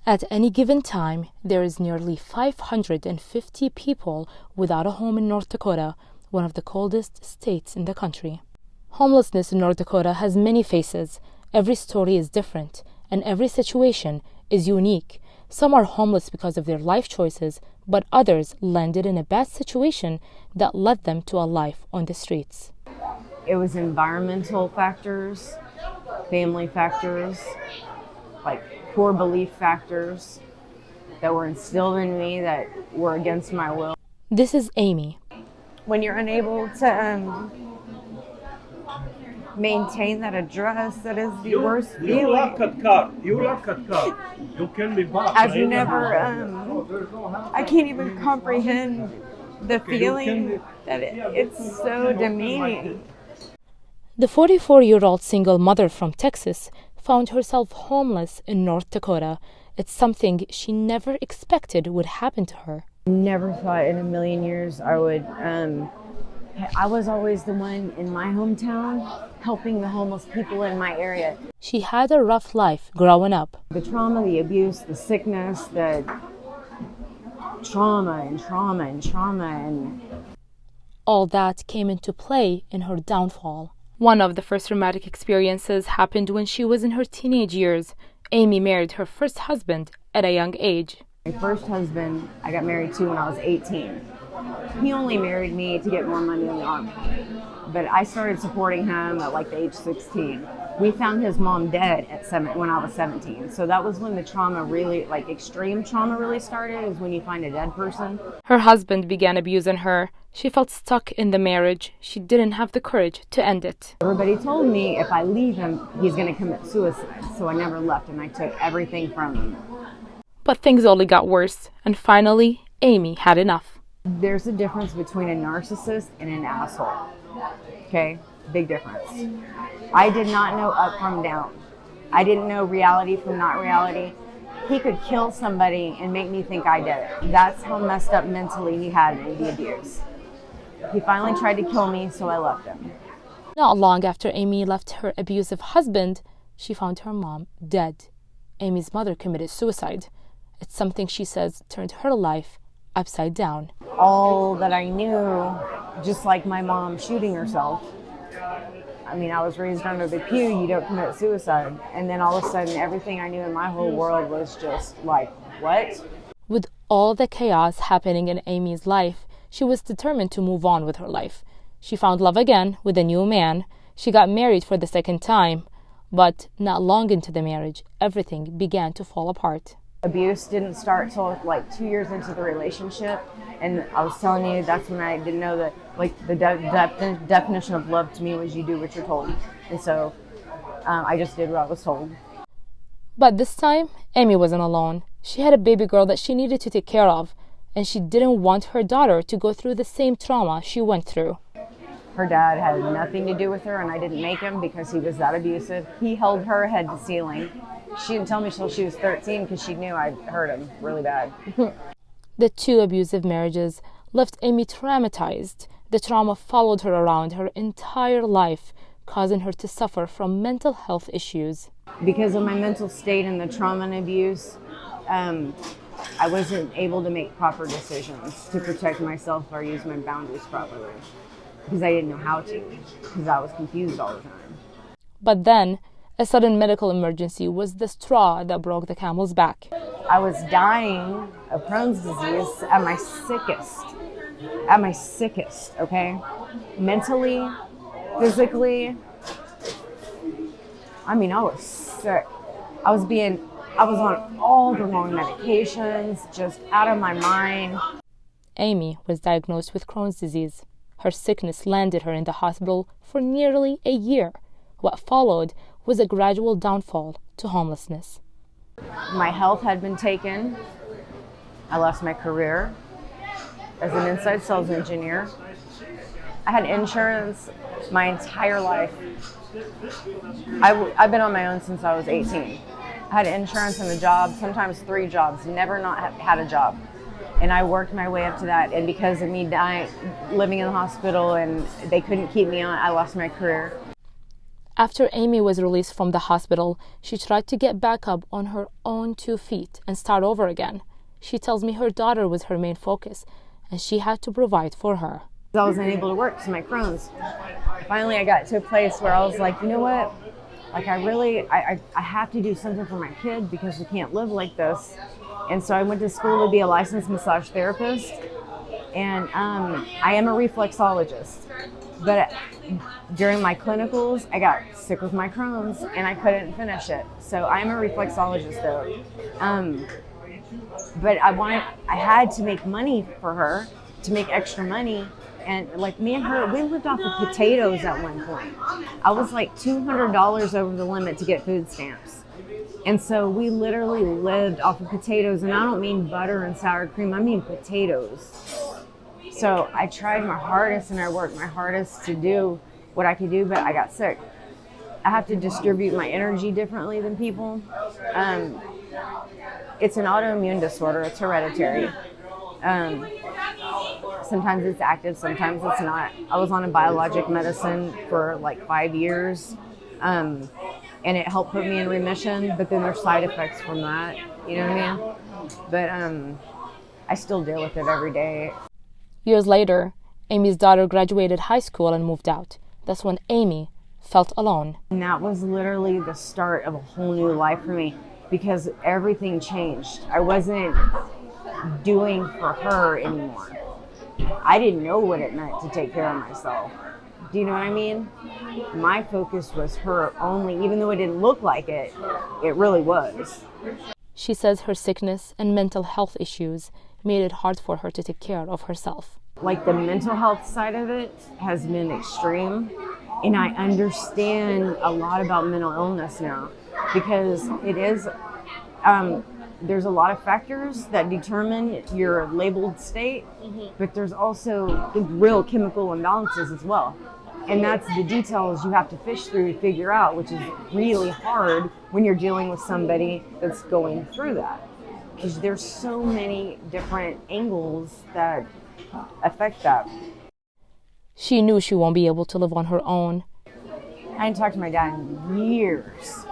At any given time, there is nearly 550 people without a home in North Dakota, one of the coldest states in the country. Homelessness in North Dakota has many faces. Every story is different, and every situation is unique. Some are homeless because of their life choices, but others landed in a bad situation that led them to a life on the streets. It was environmental factors, family factors, like core belief factors that were instilled in me that were against my will. This is Amy. When you're unable to maintain that address, that is the worst feeling. I've never, I can't even comprehend the feeling that it's so demeaning. The 44-year-old single mother from Texas found herself homeless in North Dakota. It's something she never expected would happen to her. Never thought in a million years I would. I was always the one in my hometown helping the homeless people in my area. She had a rough life growing up. The trauma, the abuse, the sickness, the trauma and all that came into play in her downfall. One of the first traumatic experiences happened when she was in her teenage years. Amy married her first husband at a young age. My first husband, I got married to when I was 18. He only married me to get more money in the army. But I started supporting him at like the age 16. We found his mom dead when I was 17. So that was when the trauma really, like extreme trauma really started, is when you find a dead person. Her husband began abusing her. She felt stuck in the marriage. She didn't have the courage to end it. Everybody told me if I leave him, he's going to commit suicide. So I never left and I took everything from him. But things only got worse. And finally, Amy had enough. There's a difference between a narcissist and an asshole. Okay? Big difference. I did not know up from down. I didn't know reality from not reality. He could kill somebody and make me think I did it. That's how messed up mentally he had me, the abuse. He finally tried to kill me, so I left him. Not long after Amy left her abusive husband, she found her mom dead. Amy's mother committed suicide. It's something she says turned her life upside down. All that I knew, just like my mom shooting herself. I mean, I was raised under the pew, you don't commit suicide. And then all of a sudden, everything I knew in my whole world was just like, what? With all the chaos happening in Amy's life, she was determined to move on with her life. She found love again with a new man. She got married for the second time. But not long into the marriage, everything began to fall apart. Abuse didn't start till like 2 years into the relationship. And I was telling you, that's when I didn't know that, like, the definition of love to me was you do what you're told. And so I just did what I was told. But this time, Amy wasn't alone. She had a baby girl that she needed to take care of, and she didn't want her daughter to go through the same trauma she went through. Her dad had nothing to do with her, and I didn't make him because he was that abusive. He held her head to ceiling. She didn't tell me till she was 13 because she knew I'd hurt him really bad. The two abusive marriages left Amy traumatized. The trauma followed her around her entire life, causing her to suffer from mental health issues. Because of my mental state and the trauma and abuse, I wasn't able to make proper decisions to protect myself or use my boundaries properly. Because I didn't know how to, because I was confused all the time. But then, a sudden medical emergency was the straw that broke the camel's back. I was dying of Crohn's disease at my sickest, okay? Mentally, physically, I mean, I was sick. I was on all the wrong medications, just out of my mind. Amy was diagnosed with Crohn's disease. Her sickness landed her in the hospital for nearly a year. What followed was a gradual downfall to homelessness. My health had been taken. I lost my career as an inside sales engineer. I had insurance my entire life. I've been on my own since I was 18. I had insurance and a job, sometimes 3 jobs, never not had a job. And I worked my way up to that. And because of me living in the hospital and they couldn't keep me on, I lost my career. After Amy was released from the hospital, she tried to get back up on her own 2 feet and start over again. She tells me her daughter was her main focus, and she had to provide for her. I wasn't able to work because of my Crohn's. Finally, I got to a place where I was like, you know what? Like, I have to do something for my kid because we can't live like this. And so I went to school to be a licensed massage therapist. And I am a reflexologist. But during my clinicals, I got sick with my Crohn's and I couldn't finish it. So I'm a reflexologist though. But I had to make money for her, to make extra money. And like me and her, we lived off of potatoes at one point. I was like $200 over the limit to get food stamps. And so we literally lived off of potatoes. And I don't mean butter and sour cream, I mean potatoes. So I tried my hardest and I worked my hardest to do what I could do, but I got sick. I have to distribute my energy differently than people. It's an autoimmune disorder, it's hereditary. Sometimes it's active, sometimes it's not. I was on a biologic medicine for like 5 years, and it helped put me in remission, but then there's side effects from that, you know what I mean? But I still deal with it every day. Years later, Amy's daughter graduated high school and moved out. That's when Amy felt alone. And that was literally the start of a whole new life for me because everything changed. I wasn't doing for her anymore. I didn't know what it meant to take care of myself. Do you know what I mean? My focus was her only, even though it didn't look like it, it really was. She says her sickness and mental health issues made it hard for her to take care of herself. Like the mental health side of it has been extreme, and I understand a lot about mental illness now because it is, there's a lot of factors that determine your labeled state, but there's also the real chemical imbalances as well. And that's the details you have to fish through to figure out, which is really hard when you're dealing with somebody that's going through that. Because there's so many different angles that affect that. She knew she won't be able to live on her own. I hadn't talked to my dad in years,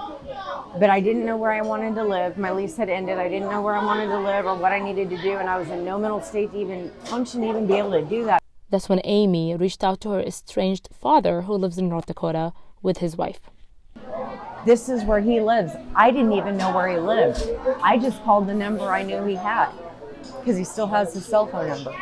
but I didn't know where I wanted to live. My lease had ended. I didn't know where I wanted to live or what I needed to do, and I was in no mental state to even function, even be able to do that. That's when Amy reached out to her estranged father who lives in North Dakota with his wife. This is where he lives. I didn't even know where he lived. I just called the number I knew he had because he still has his cell phone number.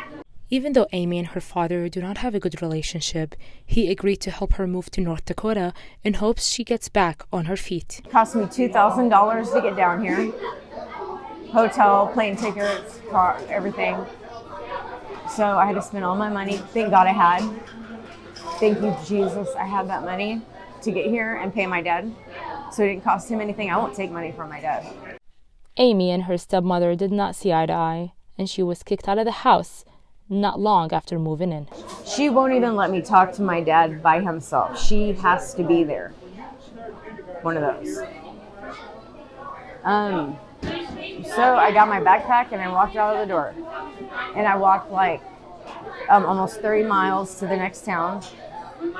Even though Amy and her father do not have a good relationship, he agreed to help her move to North Dakota in hopes she gets back on her feet. It cost me $2,000 to get down here. Hotel, plane tickets, car, everything. So I had to spend all my money. Thank God I had. Thank you, Jesus, I had that money to get here and pay my dad. So it didn't cost him anything. I won't take money from my dad. Amy and her stepmother did not see eye to eye, and she was kicked out of the house not long after moving in. She won't even let me talk to my dad by himself. She has to be there. One of those. So I got my backpack and I walked out of the door. And I walked like almost 30 miles to the next town.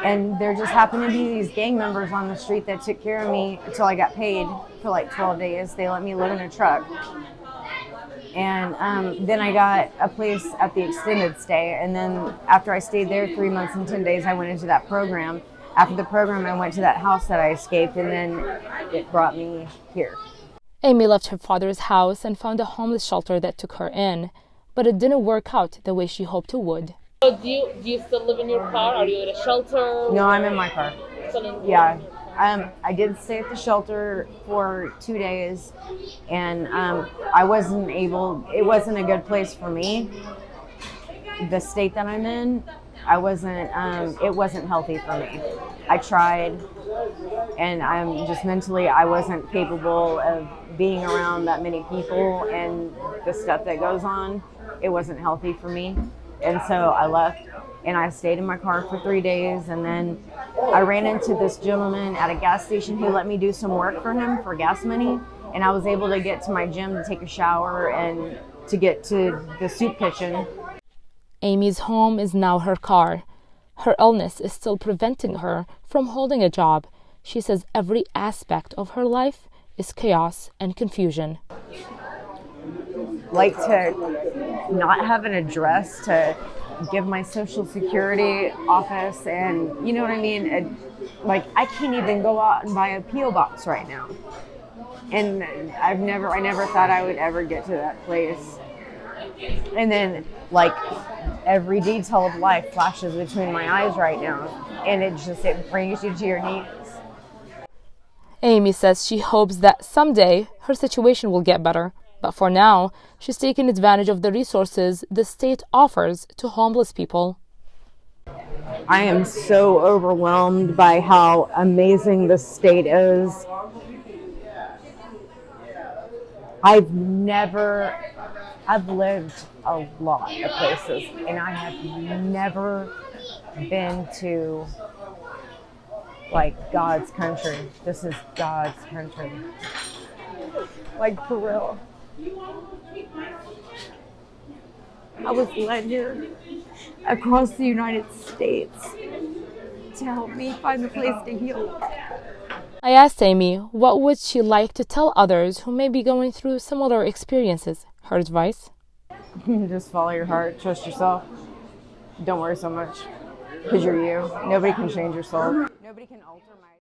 And there just happened to be these gang members on the street that took care of me until I got paid for like 12 days. They let me live in a truck. And then I got a place at the extended stay. And then after I stayed there 3 months and 10 days, I went into that program. After the program, I went to that house that I escaped, and then it brought me here. Amy left her father's house and found a homeless shelter that took her in, but it didn't work out the way she hoped it would. So do you still live in your car? Are you at a shelter? No, I'm in my car. Yeah. I did stay at the shelter for 2 days, and I wasn't able, it wasn't a good place for me. The state that I'm in, it wasn't healthy for me. I tried, and I'm just mentally, I wasn't capable of being around that many people and the stuff that goes on. It wasn't healthy for me. And so I left, and I stayed in my car for 3 days, and then I ran into this gentleman at a gas station who let me do some work for him for gas money, and I was able to get to my gym to take a shower and to get to the soup kitchen. Amy's home is now her car. Her illness is still preventing her from holding a job. She says every aspect of her life is chaos and confusion. Like to not have an address to give my social security office, and you know what I mean? And, like, I can't even go out and buy a P.O. box right now. And I never thought I would ever get to that place. And then, like, every detail of life flashes between my eyes right now, and it brings you to your knees. Amy says she hopes that someday her situation will get better, but for now, she's taking advantage of the resources the state offers to homeless people. I am so overwhelmed by how amazing the state is. I've lived a lot of places, and I have never been to, like, God's country. This is God's country. Like, for real. I was led here across the United States to help me find a place to heal. I asked Amy what would she like to tell others who may be going through similar experiences. Her advice? Just follow your heart, trust yourself. Don't worry so much, because you're you. Nobody can change your soul. Nobody can alter my